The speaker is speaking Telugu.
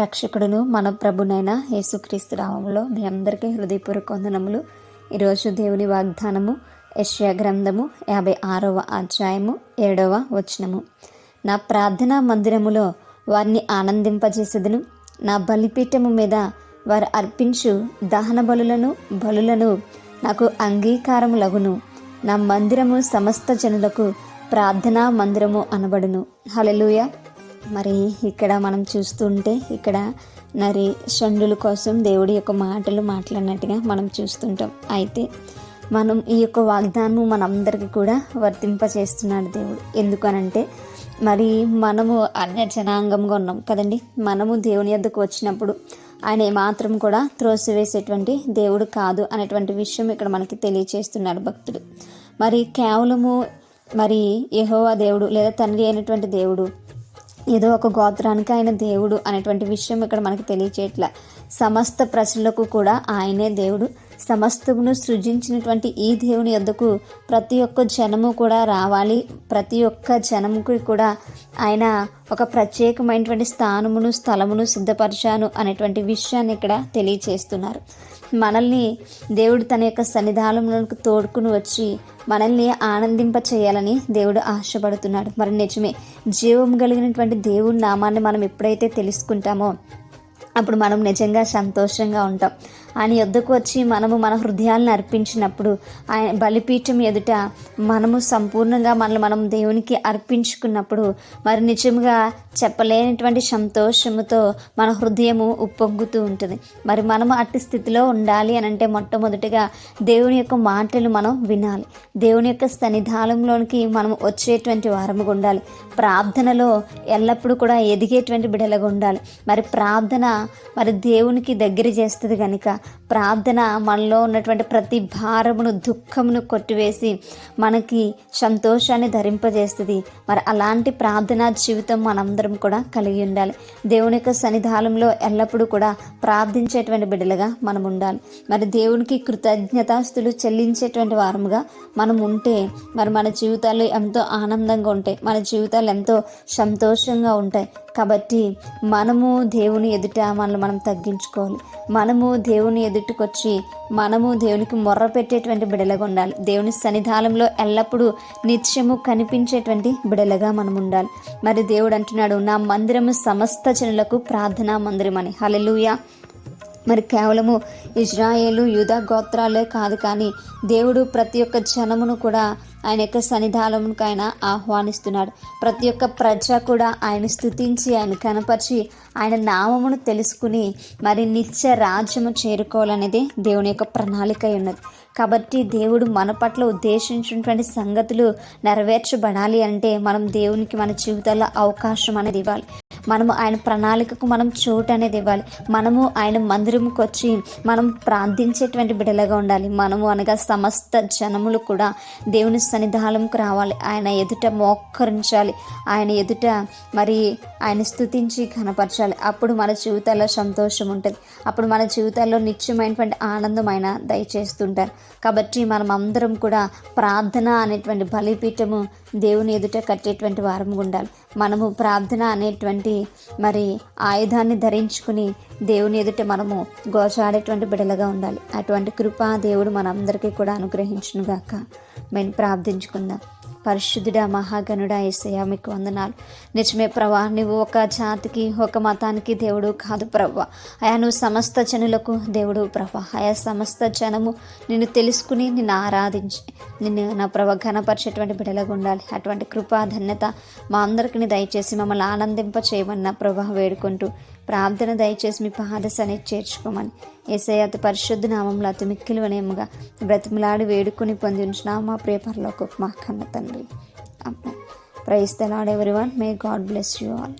రక్షకుడును మన ప్రభునైన యేసుక్రీస్తు నామములో మీ అందరికీ హృదయపూర్వక వందనములు. ఈరోజు దేవుని వాగ్దానము యెషయా గ్రంథము 56వ అధ్యాయము 7వ వచనము. నా ప్రార్థనా మందిరములో వారిని ఆనందింపజేసేదను, నా బలిపీఠము మీద వారు అర్పించు దహన బలులను నాకు అంగీకారములగును. నా మందిరము సమస్త జనులకు ప్రార్థనా మందిరము అనబడును. హల్లెలూయా. మరి ఇక్కడ మనం చూస్తుంటే ఇక్కడ షండుల కోసం దేవుడి యొక్క మాటలు మాట్లాడినట్టుగా మనం చూస్తుంటాం. అయితే మనం ఈ యొక్క వాగ్దానం మనందరికీ కూడా వర్తింపచేస్తున్నాడు దేవుడు. ఎందుకనంటే మరి మనము అన్య జనాంగంగా ఉన్నాం కదండి. మనము దేవుని యొద్దకు వచ్చినప్పుడు ఆయన ఏమాత్రం కూడా త్రోసివేసేటువంటి దేవుడు కాదు అనేటువంటి విషయం ఇక్కడ మనకి తెలియచేస్తున్నాడు భక్తుడు. మరి కేవలము యెహోవా దేవుడు లేదా తండ్రి అయినటువంటి దేవుడు ఏదో ఒక గోత్రానికి ఆయన దేవుడు అనేటువంటి విషయం ఇక్కడ మనకు తెలియచేయట్ల. సమస్త ప్రజలకు కూడా ఆయనే దేవుడు. సమస్తమును సృజించినటువంటి ఈ దేవుని యొద్దకు ప్రతి ఒక్క జనము కూడా రావాలి. ప్రతి ఒక్క జనముకి కూడా ఆయన ఒక ప్రత్యేకమైనటువంటి స్థలమును సిద్ధపరిచాను అనేటువంటి విషయాన్ని ఇక్కడ తెలియచేస్తున్నారు. మనల్ని దేవుడు తన యొక్క సన్నిధానంలోకి తోడుకుని వచ్చి మనల్ని ఆనందింప చేయాలని దేవుడు ఆశపడుతున్నాడు. మరి నిజమే, జీవం కలిగినటువంటి దేవుడి నామాన్ని మనం ఎప్పుడైతే తెలుసుకుంటామో అప్పుడు మనం నిజంగా సంతోషంగా ఉంటాం. ఆయన యొద్దకు వచ్చి మనము మన హృదయాలను అర్పించినప్పుడు ఆయన బలిపీఠం ఎదుట మనము సంపూర్ణంగా మనం దేవునికి అర్పించుకున్నప్పుడు మరి నిజంగా చెప్పలేనటువంటి సంతోషముతో మన హృదయము ఉప్పొంగుతూ ఉంటుంది. మరి మనము అట్టి స్థితిలో ఉండాలి అని అంటే మొట్టమొదటిగా దేవుని యొక్క మాటలు మనం వినాలి. దేవుని యొక్క సన్నిధానంలోనికి మనం వచ్చేటువంటి వారముగా ఉండాలి. ప్రార్థనలో ఎల్లప్పుడూ కూడా ఎదిగేటువంటి బిడ్డలుగా ఉండాలి. మరి ప్రార్థన దేవునికి దగ్గర చేస్తుంది కనుక ప్రార్థన మనలో ఉన్నటువంటి ప్రతి భారమును దుఃఖమును కొట్టివేసి మనకి సంతోషాన్ని ధరింపజేస్తుంది. మరి అలాంటి ప్రార్థనా జీవితం మనందరం కూడా కలిగి ఉండాలి. దేవుని యొక్క సన్నిధానంలో ఎల్లప్పుడూ కూడా ప్రార్థించేటువంటి బిడ్డలుగా మనం ఉండాలి. మరి దేవునికి కృతజ్ఞతాస్తులు చెల్లించేటువంటి వారముగా మనం ఉంటే మరి మన జీవితాలు ఎంతో ఆనందంగా ఉంటాయి, మన జీవితాలు ఎంతో సంతోషంగా ఉంటాయి. కాబట్టి మనము దేవుని ఎదుట మనం తగ్గించుకోవాలి. మనము దేవుని ఎదుటికొచ్చి మనము దేవునికి మొర్ర పెట్టేటువంటి బిడలగా ఉండాలి. దేవుని సన్నిధానంలో ఎల్లప్పుడూ నిత్యము కనిపించేటువంటి బిడలగా మనం ఉండాలి. మరి దేవుడు అంటున్నాడు, నా మందిరము సమస్త జనులకు ప్రార్థనా మందిరం అని. హల్లెలూయా. మరి కేవలము ఇజ్రాయేలు యూదా గోత్రాలే కాదు, కానీ దేవుడు ప్రతి ఒక్క జనమును కూడా ఆయన యొక్క సన్నిధానముకు ఆయన ఆహ్వానిస్తున్నాడు. ప్రతి ఒక్క ప్రజ కూడా ఆయన స్తుతించి ఆయన కనపరిచి ఆయన నామమును తెలుసుకుని మరి నిత్య రాజ్యము చేరుకోవాలనేది దేవుని యొక్క ప్రణాళిక ఉన్నది. కాబట్టి దేవుడు మన పట్ల ఉద్దేశించినటువంటి సంగతులు నెరవేర్చబడాలి అంటే మనం దేవునికి మన జీవితాల్లో అవకాశం అనేది ఇవ్వాలి. మనము ఆయన ప్రణాళికకు మనం చోటు అనేది ఇవ్వాలి. మనము ఆయన మందిరంకి వచ్చి మనం ప్రార్థించేటువంటి బిడ్డలుగా ఉండాలి. మనము అనగా సమస్త జనములు కూడా దేవుని సన్నిధానంకు రావాలి. ఆయన ఎదుట మోకరించాలి. ఆయన ఎదుట మరి ఆయన స్తుతించి కనపరచాలి. అప్పుడు మన జీవితాల్లో సంతోషం ఉంటుంది. అప్పుడు మన జీవితాల్లో నిత్యమైనటువంటి ఆనందం ఆయన దయచేస్తుంటారు. కాబట్టి మనం అందరం కూడా ప్రార్థన అనేటువంటి బలిపీఠము దేవుని ఎదుట కట్టేటువంటి వారము ఉండాలి. మనము ప్రార్థన అనేటువంటి మరి ఆయుధాన్ని ధరించుకుని దేవుని ఎదుట మనము గోచాడేటువంటి బిడలుగా ఉండాలి. అటువంటి కృప దేవుడు మనందరికీ కూడా అనుగ్రహించునుగాక. మేము ప్రార్థించుకుందాం. పరిశుద్ధుడా మహాగణుడా యేసయ్యా, మీకు వందనాలు. నిజమే ప్రభా, నువ్వు ఒక జాతికి ఒక మతానికి దేవుడు కాదు ప్రభా. అయా నువ్వు సమస్త జనులకు దేవుడు ప్రభా. అయా సమస్త జనము నిన్ను తెలుసుకుని నిన్ను ఆరాధించి నిన్ను నా ప్రభా ఘనపరిచేటువంటి బిడ్డలుగా ఉండాలి. అటువంటి కృపా ధన్యత మా అందరికీ దయచేసి మమ్మల్ని ఆనందింప చేయమన్న ప్రభా వేడుకుంటూ ప్రార్థన దయచేసి మీ పాదసని చేర్చుకోమని యేసయ్య అతి పరిశుద్ధ నామంలో అతి మిక్కిలి వినయముగా బ్రతిమలాడి వేడుకొని పొంది ఉంచిన మా ప్రియ పరలోకపు మా కన్న తండ్రి. Amen. Praise the Lord everyone. May God bless you all.